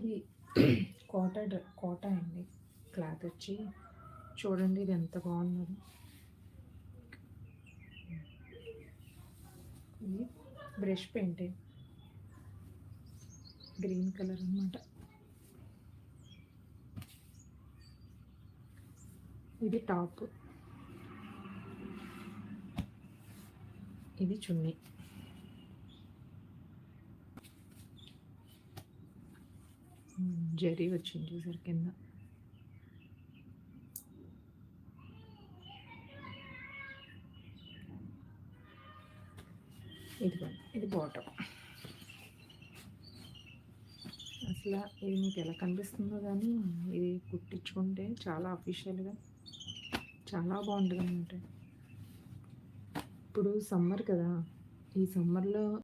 ఇది కోట అండి. క్లాత్ వచ్చి చూడండి ఇది ఎంత బాగున్నదో. ఇది బ్రష్ పెయింటింగ్ గ్రీన్ కలర్ అన్నమాట. ఇది టాప్, ఇది చున్నీ. జరీ వచ్చింది చూసారు కింద. ఇది బాటమ్. అసలు ఇది మీకు ఎలా కనిపిస్తుందో కానీ ఇది కుట్టించుకుంటే చాలా అఫీషియల్గా చాలా బాగుంటుంది అన్నమాట. ఇప్పుడు సమ్మర్ కదా, ఈ సమ్మర్లో